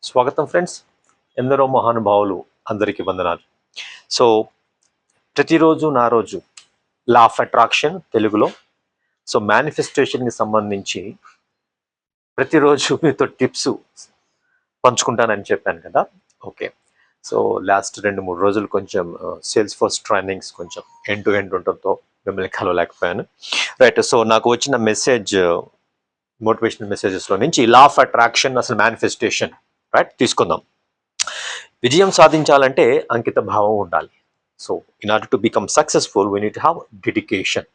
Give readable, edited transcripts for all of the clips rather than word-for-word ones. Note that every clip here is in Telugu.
స్వాగతం ఫ్రెండ్స్. ఎందరో మహానుభావులు అందరికీ వందనాలు. సో ప్రతిరోజు నా రోజు లా ఆఫ్ అట్రాక్షన్ తెలుగులో. సో మేనిఫెస్టేషన్కి సంబంధించి ప్రతిరోజు మీతో టిప్స్ పంచుకుంటానని చెప్పాను కదా. ఓకే. సో లాస్ట్ 2-3 రోజులు కొంచెం సేల్స్ ఫోర్స్ ట్రైనింగ్స్ కొంచెం ఎండ్ టు ఎండ్ ఉండటంతో మిమ్మల్ని కలవలేకపోయాను. రైట్. సో నాకు వచ్చిన మెసేజ్, మోటివేషనల్ మెసేజెస్లో నుంచి లా ఆఫ్ అట్రాక్షన్ అసలు మేనిఫెస్టేషన్ రైట్ తీసుకుందాం. విజయం సాధించాలంటే అంకిత భావం ఉండాలి. So in order to become successful we need to have dedication.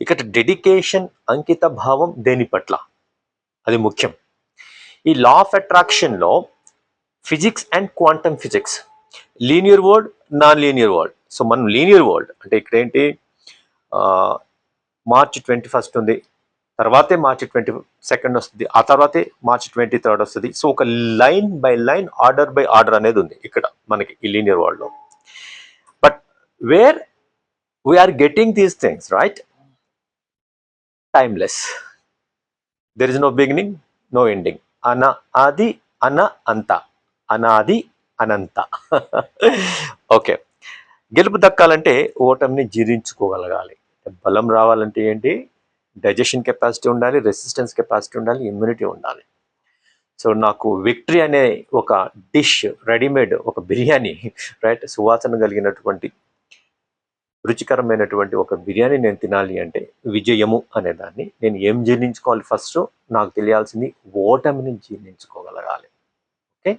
ఇక్కడ డెడికేషన్, అంకిత భావం దేని పట్ల, అది ముఖ్యం. ఈ లా ఆఫ్ అట్రాక్షన్లో physics and quantum physics, linear world, non linear world. So మనం లీనియర్ వరల్డ్ అంటే ఇక్కడ ఏంటి, మార్చ్ 21 ఉంది, తర్వాతే మార్చి 22 వస్తుంది, ఆ తర్వాతే మార్చి 23 వస్తుంది. సో ఒక line by line, order by order అనేది ఉంది ఇక్కడ మనకి ఈ లీనియర్ వరల్డ్లో. But where we are getting these things right, timeless, there is no beginning, no ending. ఆది అంత, అనాది అనంత. ఓకే. గెలుపు దక్కాలంటే ఓటమిని జీర్ణించుకోగలగాలి. బలం రావాలంటే ఏంటి, డైజెషన్ కెపాసిటీ ఉండాలి, రెసిస్టెన్స్ కెపాసిటీ ఉండాలి, ఇమ్యూనిటీ ఉండాలి. సో నాకు విక్టరీ అనే ఒక డిష్, రెడీమేడ్ ఒక బిర్యానీ రైట్, సువాసన కలిగినటువంటి రుచికరమైనటువంటి ఒక బిర్యానీ నేను తినాలి అంటే విజయము అనేదాన్ని నేను ఏం జీర్ణించుకోవాలి, ఫస్ట్ నాకు తెలియాల్సింది ఓటమిని జీర్ణించుకోగలగాలి. ఓకే.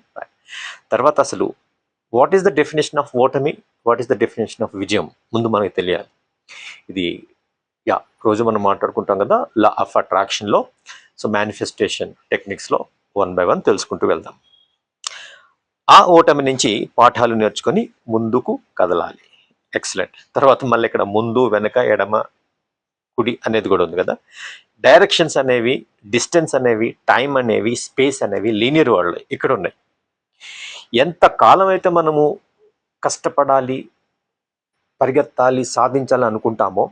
తర్వాత అసలు what is the definition of ఓటమి, what is the definition of విజయం ముందు మనకు తెలియాలి. ఇది రోజు మనం మాట్లాడుకుంటాం కదా లా ఆఫ్ అట్రాక్షన్లో. సో మేనిఫెస్టేషన్ టెక్నిక్స్లో 1 by 1 తెలుసుకుంటూ వెళ్దాం. ఆ ఓటమి నుంచి పాఠాలు నేర్చుకొని ముందుకు కదలాలి. ఎక్సలెంట్. తర్వాత మళ్ళీ ఇక్కడ ముందు, వెనక, ఎడమ, కుడి అనేది కూడా ఉంది కదా. డైరెక్షన్స్ అనేవి, డిస్టెన్స్ అనేవి, టైం అనేవి, స్పేస్ అనేవి లీనియర్ వరల్డ్ ఇక్కడ ఉన్నాయి. ఎంత కాలం అయితే మనము కష్టపడాలి, పరిగెత్తాలి, సాధించాలి అనుకుంటామో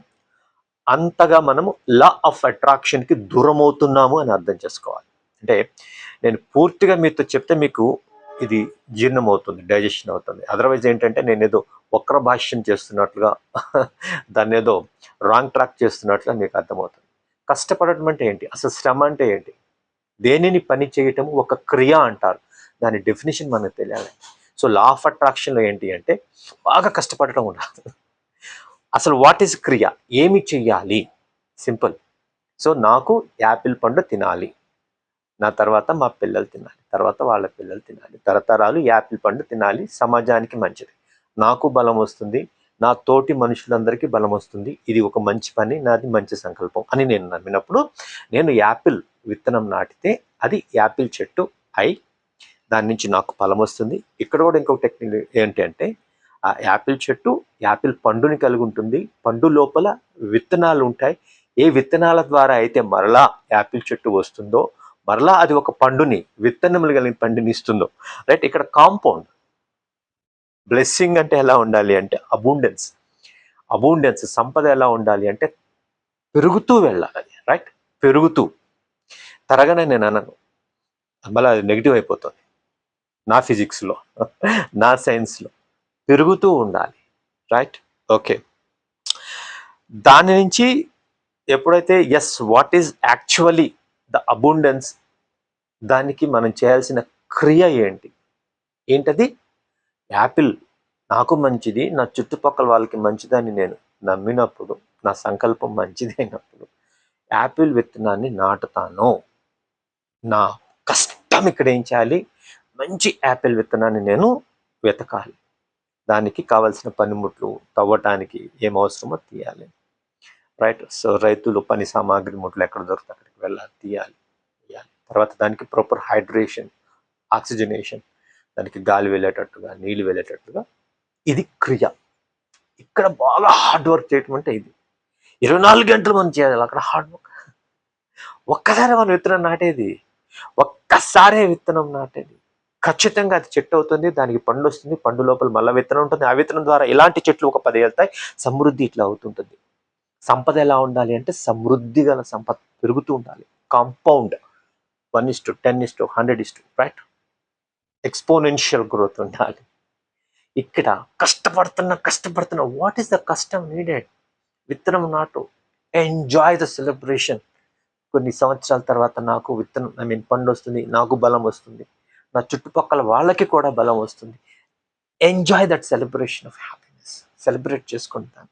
అంతగా మనము లా ఆఫ్ అట్రాక్షన్కి దూరం అవుతున్నాము అని అర్థం చేసుకోవాలి. అంటే నేను పూర్తిగా మీతో చెప్తే మీకు ఇది జీర్ణం అవుతుంది, డైజెషన్ అవుతుంది. అదర్వైజ్ ఏంటంటే నేను ఏదో వక్ర భాష్యం చేస్తున్నట్లుగా దాన్ని ఏదో రాంగ్ ట్రాక్ చేస్తున్నట్లుగా మీకు అర్థమవుతుంది. కష్టపడటం అంటే ఏంటి, అసలు శ్రమ అంటే ఏంటి, దేనిని పని చేయటం ఒక క్రియ అంటారు, దాని డెఫినేషన్ మనకు తెలియాలి. సో లా ఆఫ్ అట్రాక్షన్లో ఏంటి అంటే బాగా కష్టపడటం ఉండదు. అసలు వాట్ ఈస్ క్రియ, ఏమి చెయ్యాలి, సింపుల్. సో నాకు యాపిల్ పండు తినాలి, నా తర్వాత మా పిల్లలు తినాలి, తర్వాత వాళ్ళ పిల్లలు తినాలి, తరతరాలు యాపిల్ పండు తినాలి, సమాజానికి మంచిది, నాకు బలం వస్తుంది, నా తోటి మనుషులందరికీ బలం వస్తుంది, ఇది ఒక మంచి పని, నాది మంచి సంకల్పం అని నేను నమ్మినప్పుడు నేను యాపిల్ విత్తనం నాటితే అది యాపిల్ చెట్టు అయి దాని నుంచి నాకు ఫలం వస్తుంది. ఇక్కడ కూడా ఇంకొక టెక్నిక్ ఏంటి అంటే ఆ యాపిల్ చెట్టు యాపిల్ పండుని కలిగి ఉంటుంది, పండు లోపల విత్తనాలు ఉంటాయి. ఏ విత్తనాల ద్వారా అయితే మరలా యాపిల్ చెట్టు వస్తుందో మరలా అది ఒక పండుని, విత్తనములు కలిగిన పండుని ఇస్తుందో రైట్. ఇక్కడ కాంపౌండ్ బ్లెస్సింగ్ అంటే ఎలా ఉండాలి అంటే అబూండెన్స్, సంపద ఎలా ఉండాలి అంటే పెరుగుతూ వెళ్ళాలి రైట్. పెరుగుతూ, తరగనే నేను అనను, మళ్ళీ అది నెగిటివ్ అయిపోతుంది. నా ఫిజిక్స్లో నా సైన్స్లో పెరుగుతూ ఉండాలి రైట్. ఓకే. దాని నుంచి ఎప్పుడైతే yes what is actually the abundance, దానికి మనం చేయాల్సిన క్రియ ఏంటది, యాపిల్ నాకు మంచిది, నా చుట్టుపక్కల వాళ్ళకి మంచిదని నేను నమ్మినప్పుడు, నా సంకల్పం మంచిది అయినప్పుడు యాపిల్ విత్తనాన్ని నాటుతాను. నా కష్టం ఇక్కడ ఏం చేయాలి, మంచి యాపిల్ విత్తనాన్ని నేను వెతకాలి, దానికి కావాల్సిన పనిముట్లు తవ్వటానికి ఏం అవసరమో తీయాలి రైట్. సో రైతులు పని సామాగ్రి ముట్లు ఎక్కడ దొరుకుతుంది అక్కడికి వెళ్ళాలి, తీయాలి. తర్వాత దానికి ప్రాపర్ హైడ్రేషన్, ఆక్సిజనేషన్, దానికి గాలి వెళ్ళేటట్టుగా, నీళ్ళు వెళ్ళేటట్టుగా, ఇది క్రియ. ఇక్కడ బాగా హార్డ్ వర్క్ చేయటం అంటే ఇది 24 గంటలు మనం చేయాలి అక్కడ హార్డ్ వర్క్. ఒక్కసారి మనం విత్తనం నాటేది, ఒక్కసారే విత్తనం నాటేది, ఖచ్చితంగా అది చెట్టు అవుతుంది, దానికి పండు వస్తుంది, పండు లోపల మళ్ళీ విత్తనం ఉంటుంది, ఆ విత్తనం ద్వారా ఇలాంటి చెట్లు ఒక 10 వెళ్తాయి, సమృద్ధి ఇట్లా అవుతుంటుంది. సంపద ఎలా ఉండాలి అంటే సమృద్ధి గల సంపద పెరుగుతూ ఉండాలి, కాంపౌండ్ 1:10:100 రైట్. ఎక్స్పోనెన్షియల్ గ్రోత్ ఉండాలి. ఇక్కడ కష్టపడుతున్నా వాట్ ఈస్ ద కష్టం నీడెడ్? విత్తనం నాటు, ఎంజాయ్ ద సెలబ్రేషన్. కొన్ని సంవత్సరాల తర్వాత నాకు విత్తనం పండు వస్తుంది, నాకు బలం వస్తుంది, నా చుట్టుపక్కల వాళ్ళకి కూడా బలం వస్తుంది. Enjoy that celebration of happiness. Celebrate చేసుకుంటాను.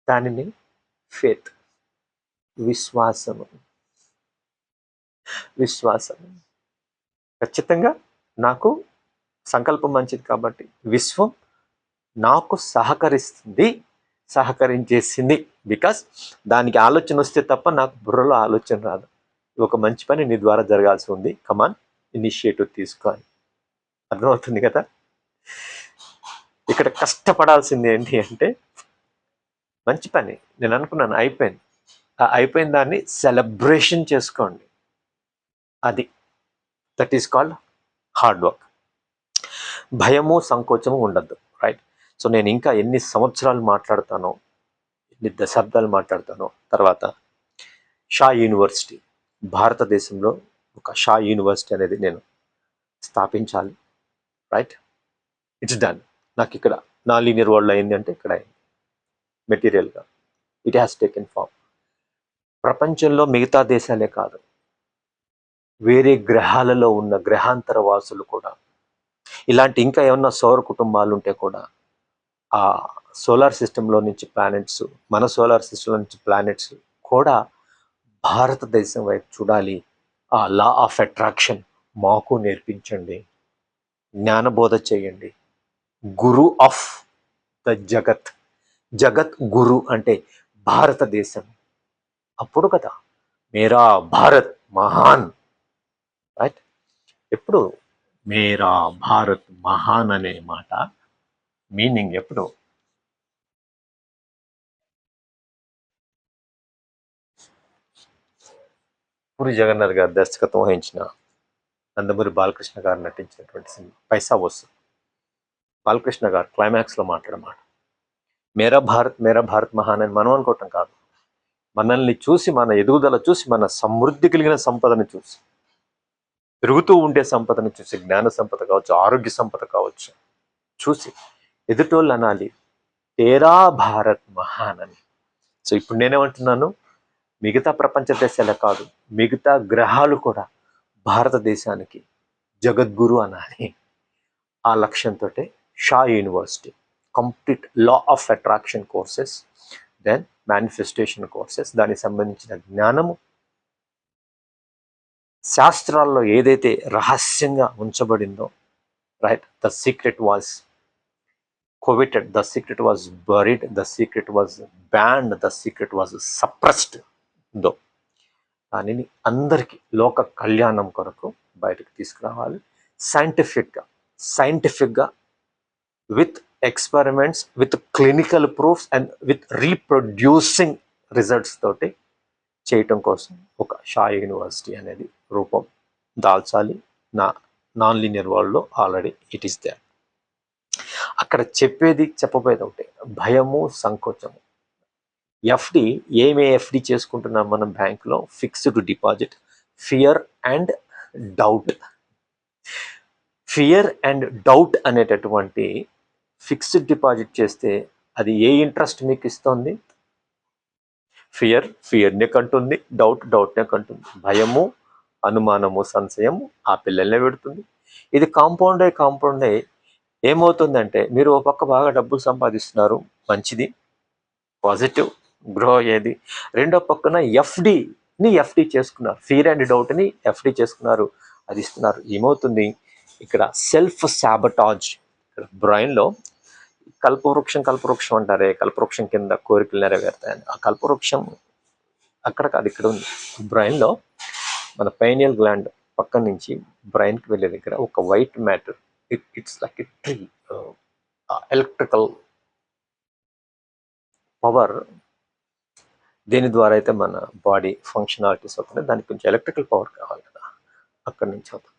దానిని ఫేత్, విశ్వాసము. ఖచ్చితంగా నాకు సంకల్పం మంచిది కాబట్టి విశ్వం నాకు సహకరించేసింది. బికాస్ దానికి ఆలోచన వస్తే తప్ప నాకు బుర్రలో ఆలోచన రాదు. ఒక మంచి పని నీ ద్వారా జరగాల్సి ఉంది, కమాన్ ఇనిషియేటివ్ తీసుకోవాలి. అర్థమవుతుంది కదా? ఇక్కడ కష్టపడాల్సింది ఏంటి అంటే, మంచి పని నేను అనుకున్నాను, అయిపోయింది. అయిపోయిన దాన్ని సెలబ్రేషన్ చేసుకోండి. అది that is called hard work. భయము సంకోచము ఉండద్దు, రైట్? సో నేను ఇంకా ఎన్ని సంవత్సరాలు మాట్లాడతానో, ఎన్ని దశాబ్దాలు మాట్లాడతానో, తర్వాత షా యూనివర్సిటీ, భారతదేశంలో ఒక షా యూనివర్సిటీ అనేది నేను స్థాపించాలి, రైట్? It's done. నాకు ఇక్కడ నా లీనియర్ వరల్డ్ అయింది అంటే ఇక్కడ అయింది మెటీరియల్గా. It has taken form. ప్రపంచంలో మిగతా దేశాలే కాదు, వేరే గ్రహాలలో ఉన్న గ్రహాంతర వాసులు కూడా, ఇలాంటి ఇంకా ఏమన్నా సౌర కుటుంబాలు ఉంటే కూడా ఆ సోలార్ సిస్టంలో నుంచి ప్లానెట్స్, మన సోలార్ సిస్టంలో నుంచి ప్లానెట్స్ కూడా భారతదేశం వైపు చూడాలి. ఆ లా ఆఫ్ అట్రాక్షన్ మాకు నేర్పించండి, జ్ఞానబోధ చేయండి. గురు ఆఫ్ ద జగత్ గురు అంటే భారతదేశం. అప్పుడు కదా మేరా భారత్ మహాన్, రైట్? ఎప్పుడు మేరా భారత్ మహాన్ అనే మాట మీనింగ్ ఎప్పుడు పూరి జగన్నాథ్ గారు దర్శకత్వం వహించిన, నందమూరి బాలకృష్ణ గారు నటించినటువంటి సినిమా పైసా వసూల్. బాలకృష్ణ గారు క్లైమాక్స్లో మాట్లాడమాట, మేరా భారత్ మహాన్ అని మనం అనుకోవటం కాదు, మనల్ని చూసి, మన ఎదుగుదల చూసి, మన సమృద్ధి కలిగిన సంపదను చూసి, పెరుగుతూ ఉండే సంపదను చూసి, జ్ఞాన సంపద కావచ్చు, ఆరోగ్య సంపద కావచ్చు, చూసి ఎదుటోళ్ళు అనాలి తేరా భారత్ మహాన్ అని. సో ఇప్పుడు నేనేమంటున్నాను, మిగతా ప్రపంచ దేశాలే కాదు, మిగతా గ్రహాలు కూడా భారతదేశానికి జగద్గురు అనాలి. ఆ లక్ష్యంతో Shah university complete law of attraction courses, then manifestation courses, దానికి సంబంధించిన జ్ఞానము, శాస్త్రాల్లో ఏదైతే రహస్యంగా ఉంచబడిందో, right? The secret was coveted, the secret was buried, the secret was banned, the secret was suppressed. దో దానిని అందరికీ లోక కళ్యాణం కొరకు బయటకు తీసుకురావాలి. సైంటిఫిక్గా with experiments, with clinical proofs and with reproducing results తోటి చేయటం కోసం ఒక షా యూనివర్సిటీ అనేది రూపం దాల్చాలి. నాన్ లీనియర్ వరల్డ్లో ఆల్రెడీ ఇట్ ఈస్ దేర్. అక్కడ చెప్పబోయేది ఒకటే, భయము సంకోచము. ఎఫ్డి, ఏమే ఎఫ్డి చేసుకుంటున్నాం మనం బ్యాంకులో? Fixed deposit. Fear and doubt అనేటటువంటి ఫిక్స్డ్ డిపాజిట్ చేస్తే అది ఏ ఇంట్రెస్ట్ మీకు ఇస్తుంది? ఫియర్నే కంటుంది, డౌట్నే కంటుంది, భయము, అనుమానము, సంశయము ఆ పిల్లల్నే పెడుతుంది. ఇది కాంపౌండ్ అయి ఏమవుతుందంటే, మీరు ఒక పక్క బాగా డబ్బులు సంపాదిస్తున్నారు, మంచిది, పాజిటివ్, గ్రో అయ్యేది. రెండో పక్కన ఎఫ్డి చేసుకున్నారు, ఫియర్ అండ్ డౌట్ని ఎఫ్డి చేసుకున్నారు, అది ఇస్తున్నారు. ఏమవుతుంది ఇక్కడ? సెల్ఫ్ సాబటాజ్. ఇక్కడ బ్రెయిన్లో కల్పవృక్షం అంటారే, కల్పవృక్షం కింద కోరికలు నెరవేరుతాయని. ఆ కల్పవృక్షం అక్కడ కాదు, ఇక్కడ ఉంది బ్రెయిన్లో. మన పైనియల్ గ్లాండ్ పక్క నుంచి బ్రెయిన్కి వెళ్ళే దగ్గర ఒక white matter, it's like a tree. Electrical power దేని ద్వారా అయితే మన బాడీ ఫంక్షనాలిటీస్ అవుతున్నాయి, దానికి కొంచెం ఎలక్ట్రికల్ పవర్ కావాలి కదా, అక్కడి నుంచి అవుతుంది.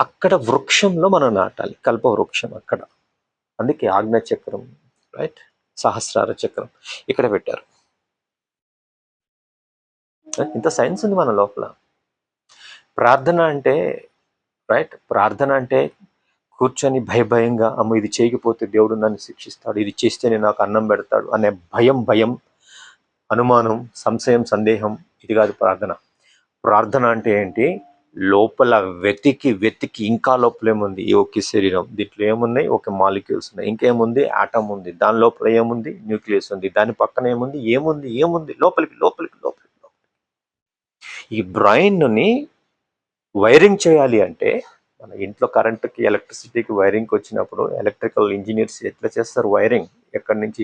అక్కడ వృక్షంలో మనం నాటాలి, కల్ప వృక్షం అక్కడ. అందుకే ఆజ్ఞ చక్రం, రైట్, సహస్రార చక్రం ఇక్కడ పెట్టారు. ఇంత సైన్స్ ఉంది మన లోపల. ప్రార్థన అంటే రైట్. ప్రార్థన అంటే కూర్చొని భయంగా అమ్మ ఇది చేయకపోతే దేవుడు నన్ను శిక్షిస్తాడు, ఇది చేస్తేనే నాకు అన్నం పెడతాడు అనే భయం, అనుమానం, సంశయం, సందేహం. ఇది కాదు ప్రార్థన. ప్రార్థన అంటే ఏంటి? లోపల వెతికి ఇంకా లోపల ఏముంది? ఈ ఒక్క శరీరం, దీంట్లో ఏమున్నాయి? ఒక మాలిక్యూల్స్ ఉన్నాయి, ఇంకేముంది? ఆటమ్ ఉంది, దాని లోపల ఏముంది? న్యూక్లియస్ ఉంది, దాని పక్కన ఏముంది లోపలికి. ఈ బ్రెయిన్ని వైరింగ్ చేయాలి అంటే మన ఇంట్లో కరెంటుకి, ఎలక్ట్రిసిటీకి వైరింగ్కి వచ్చినప్పుడు ఎలక్ట్రికల్ ఇంజనీర్స్ ఎట్లా చేస్తారు వైరింగ్? ఎక్కడి నుంచి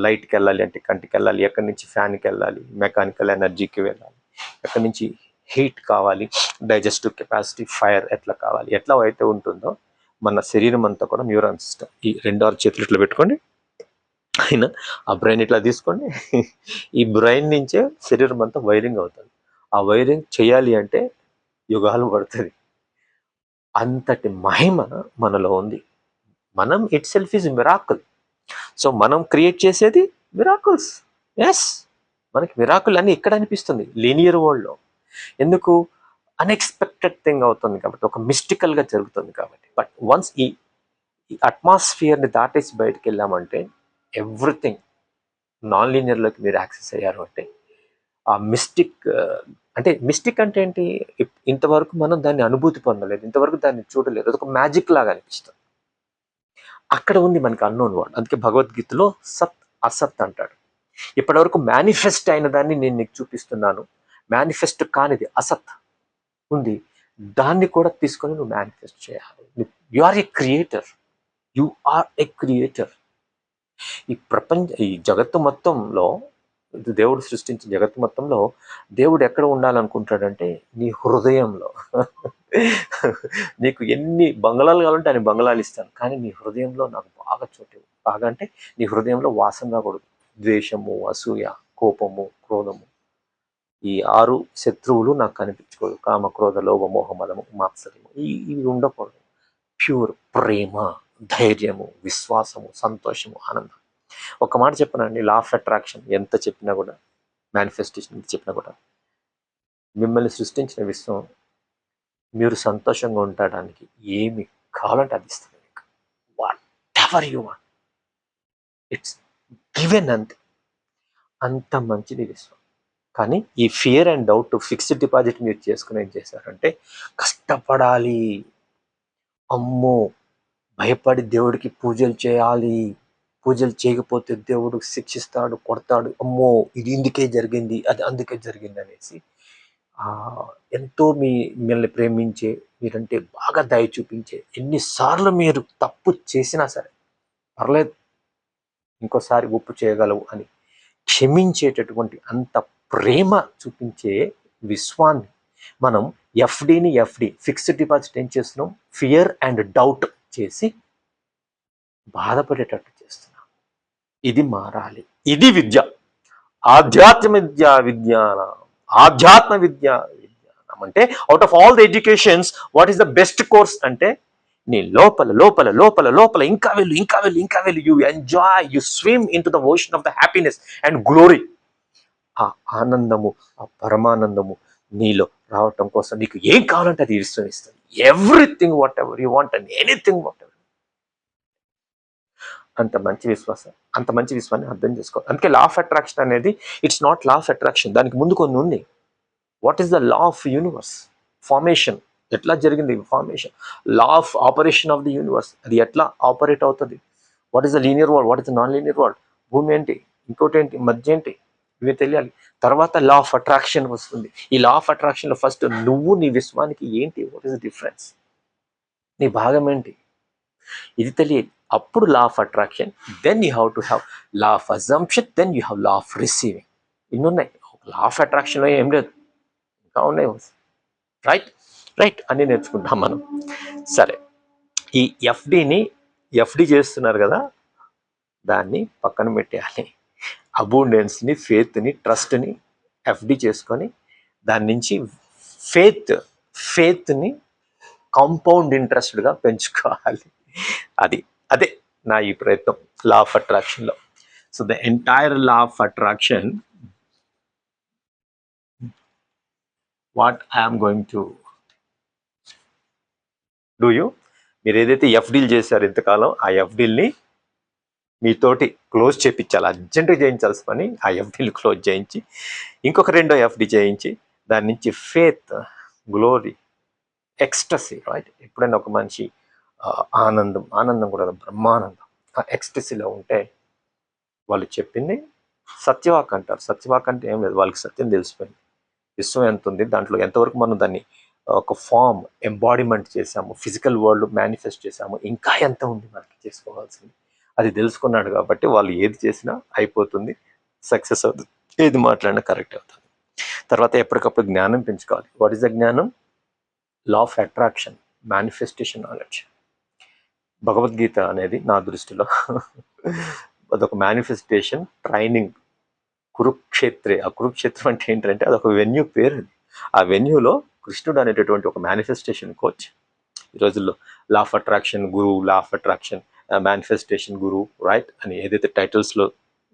లైట్కి వెళ్ళాలి అంటే కంటికి వెళ్ళాలి, ఎక్కడి నుంచి ఫ్యాన్కి వెళ్ళాలి, మెకానికల్ ఎనర్జీకి వెళ్ళాలి, ఎక్కడి నుంచి హీట్ కావాలి, డైజెస్టివ్ కెపాసిటీ, ఫైర్ ఎట్లా కావాలి, ఎట్లా అయితే ఉంటుందో మన శరీరం అంతా కూడా న్యూరాన్ సిస్టమ్. ఈ 2-6 చేతులు ఇట్లా పెట్టుకోండి, అయినా ఆ బ్రెయిన్ ఇట్లా తీసుకోండి. ఈ బ్రెయిన్ నుంచే శరీరం అంతా వైరింగ్ అవుతుంది. ఆ వైరింగ్ చేయాలి అంటే యుగాలు పడుతుంది. అంతటి మహిమ మనలో ఉంది. మనం it self is miracle. So మనం క్రియేట్ చేసేది మిరాకుల్స్. ఎస్, మనకి మిరాకుల్ అని ఇక్కడ అనిపిస్తుంది లీనియర్ వరల్డ్లో. ఎందుకు? అన్ఎక్స్పెక్టెడ్ థింగ్ అవుతుంది కాబట్టి, ఒక మిస్టికల్గా జరుగుతుంది కాబట్టి. బట్ వన్స్ ఈ అట్మాస్ఫియర్ని దాటేసి బయటకు వెళ్ళామంటే ఎవ్రీథింగ్ నాన్ లీనియర్లోకి మీరు యాక్సెస్ అయ్యారు అంటే ఆ మిస్టిక్ అంటే ఏంటి? ఇంతవరకు మనం దాన్ని అనుభూతి పొందలేదు, ఇంతవరకు దాన్ని చూడలేదు, అదొక మ్యాజిక్ లాగా అనిపిస్తుంది. అక్కడ ఉంది మనకి అన్నోన్ వర్డ్. అందుకే భగవద్గీతలో సత్ అసత్ అంటాడు. ఇప్పటివరకు మేనిఫెస్ట్ అయిన దాన్ని నేను నీకు చూపిస్తున్నాను, మేనిఫెస్ట్ కానిది అసత్ ఉంది, దాన్ని కూడా తీసుకొని నువ్వు మేనిఫెస్ట్ చేయాలి. You are a creator, you are a creator. ఈ జగత్తు మొత్తంలో, దేవుడు సృష్టించిన జగత్తు మొత్తంలో దేవుడు ఎక్కడ ఉండాలనుకుంటాడంటే నీ హృదయంలో. నీకు ఎన్ని బంగళాలు కావాలంటే అన్ని బంగళాలు ఇస్తాను, కానీ నీ హృదయంలో నాకు బాగా అంటే నీ హృదయంలో వాసన రాకూడదు. ద్వేషము, అసూయ, కోపము, క్రోధము, ఈ 6 శత్రువులు నాకు కనిపించకూడదు. కామ, క్రోధ, లోభ, మోహ, మదము, మాత్సర్యము, ఇవి ఉండకూడదు. ప్యూర్ ప్రేమ, ధైర్యము, విశ్వాసము, సంతోషము, ఆనందం. ఒక మాట చెప్పనండి, లా ఆఫ్ అట్రాక్షన్ ఎంత చెప్పినా కూడా, మేనిఫెస్టేషన్ ఎంత చెప్పినా కూడా, మిమ్మల్ని సృష్టించిన విశ్వం మీరు సంతోషంగా ఉండడానికి ఏమి కావాలంటే అది ఇస్తుంది మీకు. What ever you want, it's given. అంత మంచిది విశ్వం. కానీ ఈ fear and doubt, fixed deposit మీరు చేసుకుని ఏం చేశారంటే కష్టపడాలి, అమ్మో భయపడి దేవుడికి పూజలు చేయాలి, పూజలు చేయకపోతే దేవుడు శిక్షిస్తాడు, కొడతాడు, అమ్మో ఇది ఇందుకే జరిగింది, అది అందుకే జరిగింది అనేసి ఎంతో మిమ్మల్ని ప్రేమించే, మీరంటే బాగా దయ చూపించే, ఎన్నిసార్లు మీరు తప్పు చేసినా సరే పర్లేదు, ఇంకోసారి ఒప్పు చేయగలవు అని క్షమించేటటువంటి అంత ప్రేమ చూపించే విశ్వాన్ని మనం ఎఫ్డి ఫిక్స్డ్ డిపాజిట్ ఏం చేస్తున్నాం? ఫియర్ అండ్ డౌట్ చేసి బాధపడేటట్టు చేస్తున్నాం. ఇది మారాలి. ఇది విద్య, ఆధ్యాత్మ విజ్ఞానం అంటే out of all the educations what is the best course అంటే నీ లోపల లోపల లోపల లోపల ఇంకా వెళ్ళు, you enjoy, you swim in to the ocean of the happiness and glory. ఆ ఆనందము, ఆ పరమానందము నీలో రావటం కోసం నీకు ఏం కావాలంటే అది ఇస్తుంది. Everything what ever you want and anything what ever. అంత మంచి విశ్వాన్ని అర్థం చేసుకో. అందుకే లా ఆఫ్ అట్రాక్షన్ అనేది it's not law of attraction, దానికి ముందు కొన్ని ఉంది. What is the law of universe? Formation ఎట్లా జరిగింది? Formation. Law of operation of the universe, అది ఎట్లా ఆపరేట్ అవుతుంది? What is the linear world, what is the non linear world, భూమి ఏంటి, ఇంకోటి ఏంటి, మధ్య ఏంటి, ఇవి తెలియాలి. తర్వాత లా ఆఫ్ అట్రాక్షన్ వస్తుంది. ఈ లా ఆఫ్ అట్రాక్షన్లో ఫస్ట్ నువ్వు నీ విశ్వానికి ఏంటి, వాట్ ఈస్ ద డిఫరెన్స్, నీ భాగం ఏంటి, ఇది తెలియదు. అప్పుడు law of attraction, then you have to have law of assumption, then you have law of receiving. ఇన్ని ఉన్నాయి. లా ఆఫ్ అట్రాక్షన్లో ఏం లేదు, ఇంకా ఉన్నాయి. రైట్ అన్నీ నేర్చుకుంటాం మనం. సరే, ఈ ఎఫ్డి చేస్తున్నారు కదా, దాన్ని పక్కన పెట్టేయాలి. అబూండెన్స్ని, ఫేత్ని, ట్రస్ట్ని ఎఫ్డి చేసుకొని దాని నుంచి ఫేత్ని కాంపౌండ్ ఇంట్రెస్ట్గా పెంచుకోవాలి. అదే నా ఈ ప్రయత్నం లా ఆఫ్ అట్రాక్షన్లో. So the entire law of attraction, what I am going to do you? మీరు ఏదైతే ఎఫ్డీలు చేశారు ఇంతకాలం, ఆ ఎఫ్డీల్ని మీతోటి క్లోజ్ చేయించాలి, అర్జెంటుగా చేయించాల్సిన పని. ఆ ఎఫ్డీలు క్లోజ్ చేయించి ఇంకొక రెండో ఎఫ్డి చేయించి దాని నుంచి ఫేత్, గ్లోరీ, ఎక్స్టసీ, రైట్? ఎప్పుడైనా ఒక మనిషి ఆనందం, ఆనందం కూడా బ్రహ్మానందం, ఆ ఎక్స్టసీలో ఉంటే వాళ్ళు చెప్పింది సత్యవాక్ అంటారు. సత్యవాక్ అంటే ఏం లేదు, వాళ్ళకి సత్యం తెలిసిపోయింది. విశ్వం ఎంత ఉంది, దాంట్లో ఎంతవరకు మనం దాన్ని ఒక ఫామ్ ఎంబాడిమెంట్ చేసాము, ఫిజికల్ వరల్డ్ మేనిఫెస్ట్ చేసాము, ఇంకా ఎంత ఉంది మనకి చేసుకోవాల్సింది, అది తెలుసుకున్నాడు. కాబట్టి వాళ్ళు ఏది చేసినా అయిపోతుంది, సక్సెస్ అవుతుంది, ఏది మాట్లాడినా కరెక్ట్ అవుతుంది. తర్వాత ఎప్పటికప్పుడు జ్ఞానం పెంచుకోవాలి. వాట్ ఈస్ ద జ్ఞానం? లా of attraction, manifestation knowledge. Bhagavad Gita అనేది నా దృష్టిలో అదొక మేనిఫెస్టేషన్ ట్రైనింగ్. కురుక్షేత్రే, ఆ కురుక్షేత్రం అంటే ఏంటంటే అదొక వెన్యూ పేరు. ఆ వెన్యూలో కృష్ణుడు అనేటటువంటి ఒక మేనిఫెస్టేషన్ కోచ్. ఈ రోజుల్లో లా of attraction Guru, law of attraction manifestation Guru, right అని ఏదైతే టైటిల్స్లో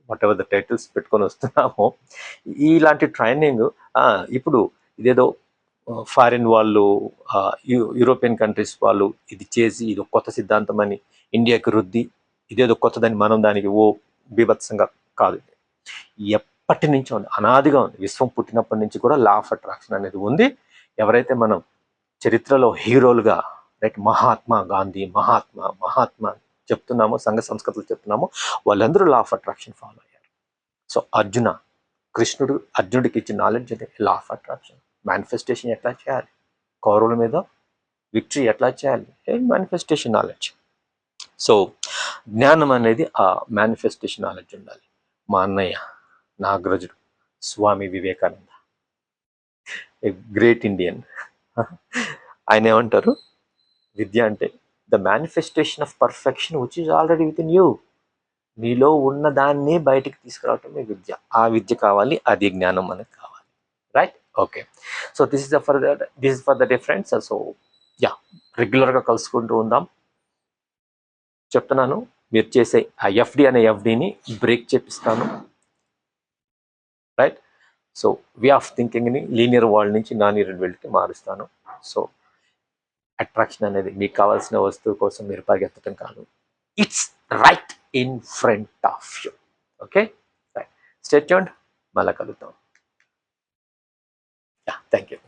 వాట్ ఎవర్ ద టైటిల్స్ పెట్టుకొని వస్తున్నామో, ఇలాంటి ట్రైనింగ్ ఇప్పుడు ఇదేదో ఫారిన్ వాళ్ళు, యూరోపియన్ కంట్రీస్ వాళ్ళు ఇది చేసి ఇది ఒక కొత్త సిద్ధాంతం అని ఇండియాకి రుద్ది ఇదేదో కొత్తదని మనం దానికి బీభత్సంగా కాదు. ఎప్పటి నుంచో ఉంది, అనాదిగా ఉంది. విశ్వం పుట్టినప్పటి నుంచి కూడా లా ఆఫ్ అట్రాక్షన్ అనేది ఉంది. ఎవరైతే మనం చరిత్రలో హీరోలుగా, రైట్, మహాత్మా గాంధీ, మహాత్మా చెప్తున్నామో, సంఘ సంస్కృతులు చెప్తున్నామో, వాళ్ళందరూ లా ఆఫ్ అట్రాక్షన్ ఫాలో అయ్యారు. సో అర్జునుడికి ఇచ్చిన నాలెడ్జ్ అదే లా ఆఫ్ అట్రాక్షన్. మేనిఫెస్టేషన్ ఎట్లా చేయాలి, కౌరవుల మీద విక్టరీ ఎట్లా చేయాలి, మేనిఫెస్టేషన్ నాలెడ్జ్. సో జ్ఞానం అనేది ఆ మేనిఫెస్టేషన్ నాలెడ్జ్ ఉండాలి. మా అన్నయ్య నాగరాజుడు Swami Vivekananda, a great Indian, ఆయన ఏమంటారు, విద్య అంటే the manifestation of perfection which is already with in you. మీలో ఉన్న దాన్ని బయటికి తీసుకురావటమే విద్య. ఆ విద్య కావాలి, అది జ్ఞానం మనకు కావాలి, right? Okay. So this is for the difference. So yeah, రెగ్యులర్గా కలుసుకుంటూ ఉందాం. చెప్తున్నాను, మీరు చేసే ఆ ఎఫ్డి అనే ఎఫ్డిని బ్రేక్ చేపిస్తాను, రైట్? సో వే ఆఫ్ థింకింగ్ని లీనియర్ వరల్డ్ నుంచి నాన్ లీనియర్ వరల్డ్కి మారుస్తాను. సో అట్రాక్షన్ అనేది మీకు కావాల్సిన వస్తువు కోసం మీరు పరిగెత్తడం కాదు, it's right in front of you. Okay, right, stay tuned, మళ్ళా కలుద్దాం. Thank you.